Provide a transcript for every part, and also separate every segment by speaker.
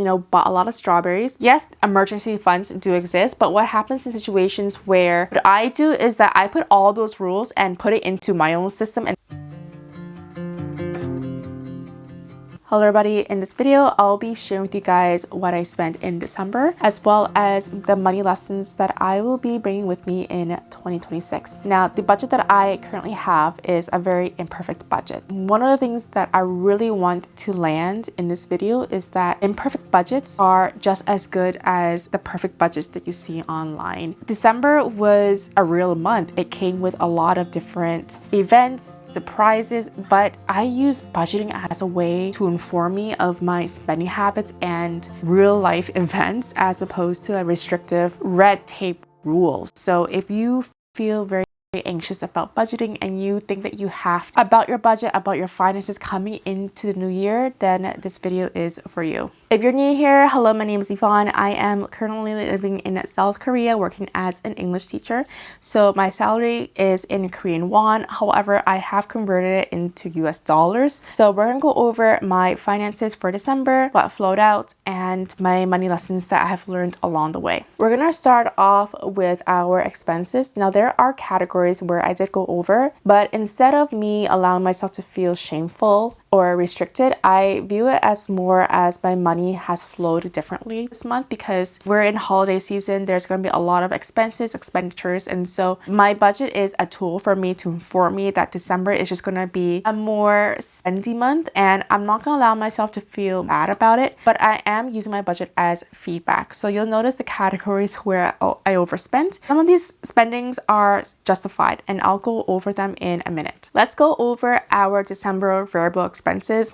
Speaker 1: bought a lot of strawberries. Yes, emergency funds do exist, but what happens in situations where what I do is that I put all those rules and put it into my own system. And hello everybody, in this video I'll be sharing with you guys what I spent in December as well as the money lessons that I will be bringing with me in 2026. Now, the budget that I currently have is a very imperfect budget. One of the things that I really want to land in this video is that imperfect budgets are just as good as the perfect budgets that you see online. December was a real month. It came with a lot of different events, surprises, but I use budgeting as a way to inform me of my spending habits and real life events as opposed to a restrictive red tape rules. So if you feel very anxious about budgeting and you think that you have about your budget, about your finances coming into the new year, then this video is for you. If you're new here, hello, my name is Yvonne. I am currently living in South Korea working as an English teacher. So my salary is in Korean won. However, I have converted it into US dollars. So we're gonna go over my finances for December, what flowed out, and my money lessons that I have learned along the way. We're gonna start off with our expenses. Now, there are categories where I did go over, but instead of me allowing myself to feel shameful or restricted, I view it as more as my money has flowed differently this month because we're in holiday season. There's going to be a lot of expenditures, and so my budget is a tool for me to inform me that December is just going to be a more spendy month, and I'm not going to allow myself to feel bad about it, but I am using my budget as feedback. So you'll notice the categories where I overspent. Some of these spendings are justified, and I'll go over them in a minute. Let's go over our December variable expenses.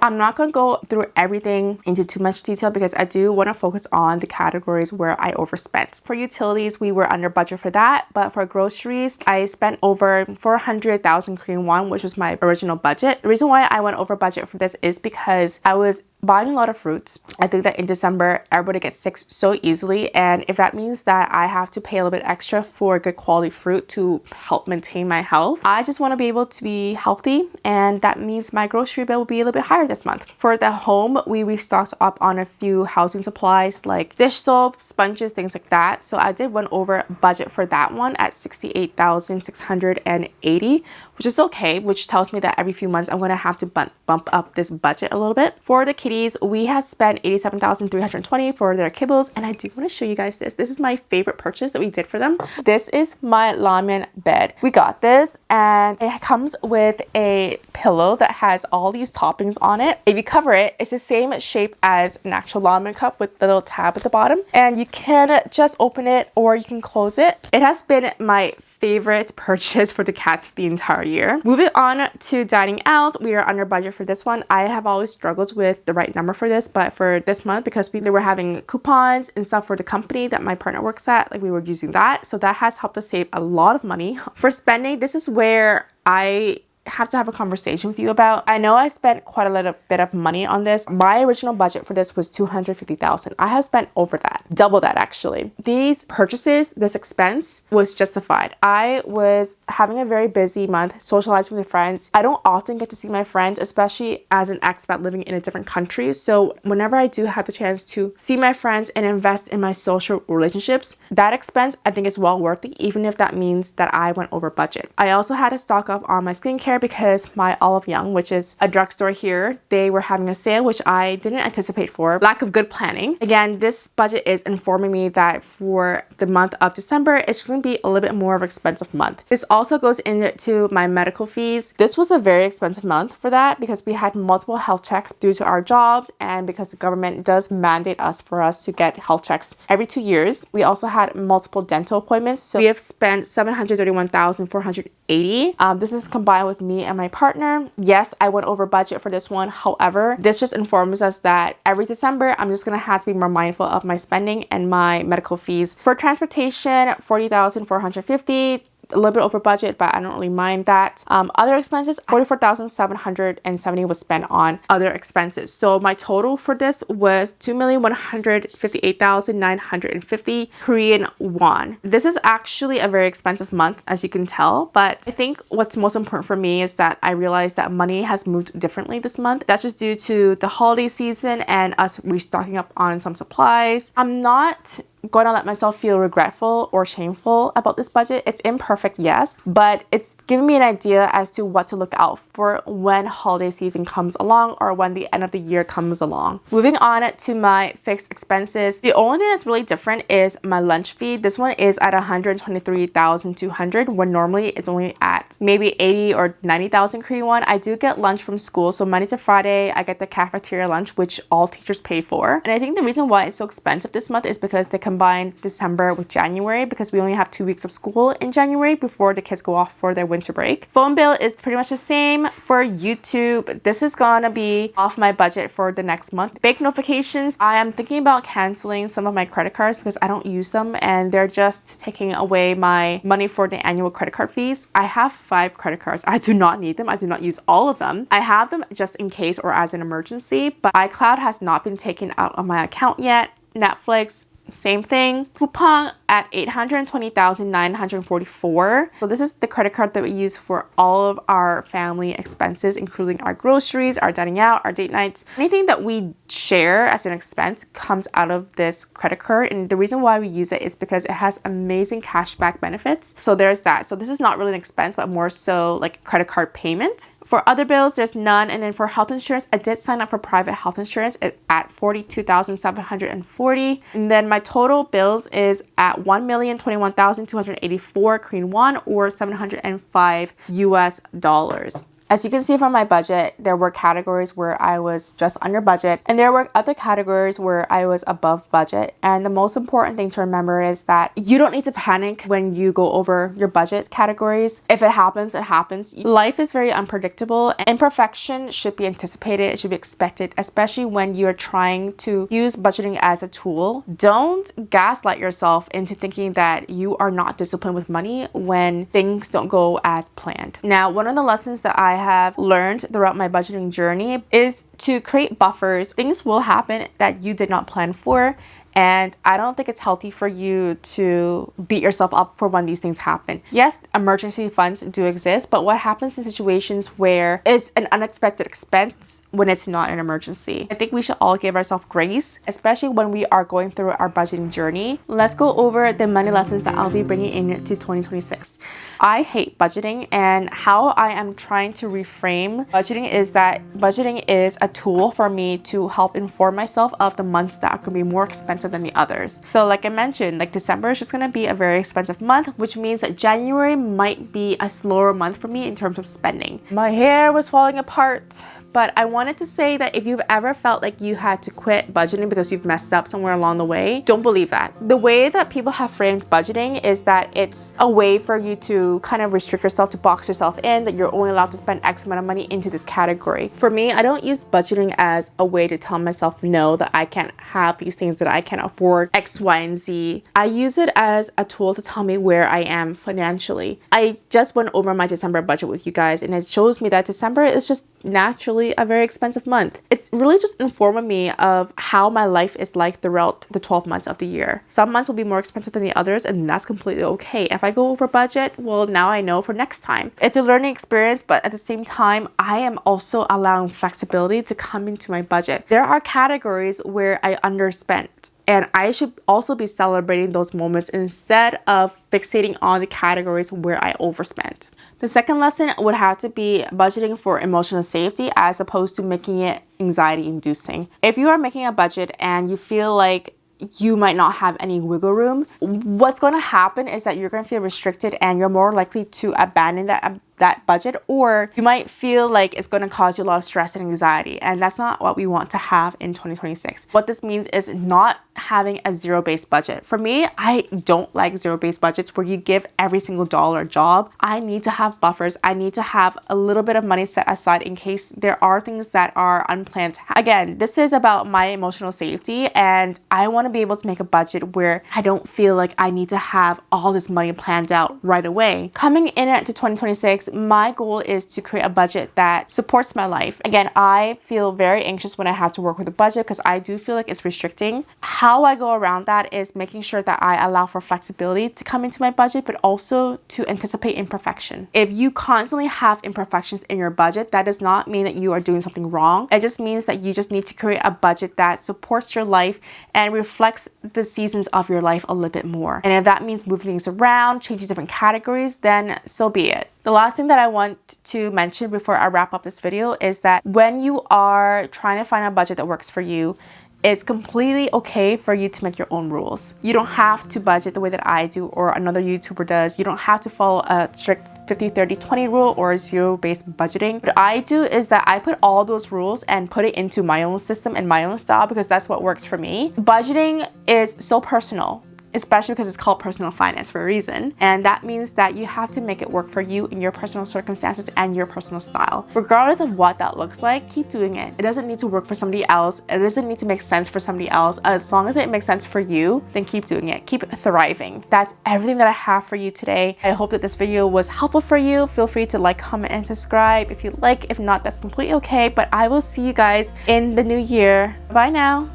Speaker 1: I'm not going to go through everything into too much detail because I do want to focus on the categories where I overspent. For utilities, we were under budget for that, but for groceries, I spent over 400,000 Korean won, which was my original budget. The reason why I went over budget for this is because I was buying a lot of fruits. I think that in December, everybody gets sick so easily, and if that means that I have to pay a little bit extra for good quality fruit to help maintain my health, I just want to be able to be healthy, and that means my grocery bill will be a little bit higher this month. For the home, we restocked up on a few housing supplies like dish soap, sponges, things like that. So I did run over budget for that one at 68,680, which is okay, which tells me that every few months I'm going to have to bump up this budget a little bit. For the kitties, we have spent 87,320 for their kibbles, and I do want to show you guys this. This is my favorite purchase that we did for them. This is my ramen bed. We got this, and it comes with a pillow that has all these toppings on it. If you cover it, it's the same shape as an actual ramen cup with the little tab at the bottom, and you can just open it or you can close it. It has been my favorite purchase for the cats for the entire year. Moving on to dining out, we are under budget for this one. I have always struggled with the right number for this, but for this month, because we were having coupons and stuff for the company that my partner works at, like we were using that, so that has helped us save a lot of money. For spending, this is where I have to have a conversation with you about. I know I spent quite a little bit of money on this. My original budget for this was 250,000. I have spent over that, double that actually. These purchases, this expense was justified. I was having a very busy month socializing with friends. I don't often get to see my friends, especially as an expat living in a different country. So whenever I do have the chance to see my friends and invest in my social relationships, that expense I think is well worth it, even if that means that I went over budget. I also had to stock up on my skincare because my Olive Young, which is a drugstore here, they were having a sale, which I didn't anticipate for lack of good planning. Again, this budget is informing me that for the month of December, it's going to be a little bit more of an expensive month. This also goes into my medical fees. This was a very expensive month for that because we had multiple health checks due to our jobs and because the government does mandate us for us to get health checks every 2 years. We also had multiple dental appointments. So we have spent 731,480. This is combined with me and my partner. Yes, I went over budget for this one. However, this just informs us that every December, I'm just going to have to be more mindful of my spending and my medical fees. For transportation, 40,450. a little bit over budget, but I don't really mind that. Other expenses, 44,770 was spent on other expenses. So my total for this was 2,158,950 Korean won. This is actually a very expensive month, as you can tell, but I think what's most important for me is that I realized that money has moved differently this month. That's just due to the holiday season and us restocking up on some supplies. I'm not going to let myself feel regretful or shameful about this budget. It's imperfect, yes, but it's giving me an idea as to what to look out for when holiday season comes along or when the end of the year comes along. Moving on to my fixed expenses, the only thing that's really different is my lunch fee. This one is at 123,200 when normally it's only at maybe 80 or 90,000 Korean won. I do get lunch from school, so Monday to Friday I get the cafeteria lunch, which all teachers pay for. And I think the reason why it's so expensive this month is because they combine December with January, because we only have 2 weeks of school in January before the kids go off for their winter break. Phone bill is pretty much the same. For YouTube, this is gonna be off my budget for the next month. Bank notifications, I am thinking about canceling some of my credit cards because I don't use them and they're just taking away my money for the annual credit card fees. I have 5 credit cards. I do not need them. I do not use all of them. I have them just in case or as an emergency, but iCloud has not been taken out of my account yet. Netflix, same thing. Coupang at 820,944. So this is the credit card that we use for all of our family expenses, including our groceries, our dining out, our date nights. Anything that we share as an expense comes out of this credit card. And the reason why we use it is because it has amazing cashback benefits. So there's that. So this is not really an expense, but more so like a credit card payment. For other bills, there's none. And then for health insurance, I did sign up for private health insurance at 42,740. And then my total bills is at 1,021,284 Korean won or $705 US dollars. As you can see from my budget, there were categories where I was just under budget and there were other categories where I was above budget. And the most important thing to remember is that you don't need to panic when you go over your budget categories. If it happens, it happens. Life is very unpredictable. Imperfection should be anticipated. It should be expected, especially when you're trying to use budgeting as a tool. Don't gaslight yourself into thinking that you are not disciplined with money when things don't go as planned. Now, one of the lessons that I have learned throughout my budgeting journey is to create buffers. Things will happen that you did not plan for. And I don't think it's healthy for you to beat yourself up for when these things happen. Yes, emergency funds do exist, but what happens in situations where it's an unexpected expense when it's not an emergency? I think we should all give ourselves grace, especially when we are going through our budgeting journey. Let's go over the money lessons that I'll be bringing into 2026. I hate budgeting, and how I am trying to reframe budgeting is that budgeting is a tool for me to help inform myself of the months that are going to be more expensive than the others. So like I mentioned, like December is just going to be a very expensive month, which means that January might be a slower month for me in terms of spending. My hair was falling apart. But I wanted to say that if you've ever felt like you had to quit budgeting because you've messed up somewhere along the way, don't believe that. The way that people have framed budgeting is that it's a way for you to kind of restrict yourself, to box yourself in, that you're only allowed to spend X amount of money into this category. For me, I don't use budgeting as a way to tell myself no, that I can't have these things, that I can't afford X, Y, and Z. I use it as a tool to tell me where I am financially. I just went over my December budget with you guys, and it shows me that December is just naturally a very expensive month. It's really just informing me of how my life is like throughout the 12 months of the year. Some months will be more expensive than the others, and that's completely okay. If I go over budget, well, now I know for next time. It's a learning experience, but at the same time, I am also allowing flexibility to come into my budget. There are categories where I underspent, and I should also be celebrating those moments instead of fixating on the categories where I overspent. The second lesson would have to be budgeting for emotional safety as opposed to making it anxiety inducing. If you are making a budget and you feel like you might not have any wiggle room, what's going to happen is that you're going to feel restricted and you're more likely to abandon that that budget, or you might feel like it's going to cause you a lot of stress and anxiety, and that's not what we want to have in 2026. What this means is not having a zero-based budget. For me, I don't like zero-based budgets where you give every single dollar a job. I need to have buffers. I need to have a little bit of money set aside in case there are things that are unplanned. Again, this is about my emotional safety, and I want to be able to make a budget where I don't feel like I need to have all this money planned out right away. Coming into 2026, my goal is to create a budget that supports my life. Again, I feel very anxious when I have to work with a budget because I do feel like it's restricting. How I go around that is making sure that I allow for flexibility to come into my budget, but also to anticipate imperfection. If you constantly have imperfections in your budget, that does not mean that you are doing something wrong. It just means that you just need to create a budget that supports your life and reflects the seasons of your life a little bit more. And if that means moving things around, changing different categories, then so be it. The last thing that I want to mention before I wrap up this video is that when you are trying to find a budget that works for you, it's completely okay for you to make your own rules. You don't have to budget the way that I do or another YouTuber does. You don't have to follow a strict 50-30-20 rule or zero-based budgeting. What I do is that I put all those rules and put it into my own system and my own style because that's what works for me. Budgeting is so personal, especially because it's called personal finance for a reason. And that means that you have to make it work for you in your personal circumstances and your personal style. Regardless of what that looks like, keep doing it. It doesn't need to work for somebody else. It doesn't need to make sense for somebody else. As long as it makes sense for you, then keep doing it. Keep thriving. That's everything that I have for you today. I hope that this video was helpful for you. Feel free to like, comment, and subscribe if you like. If not, that's completely okay. But I will see you guys in the new year. Bye now.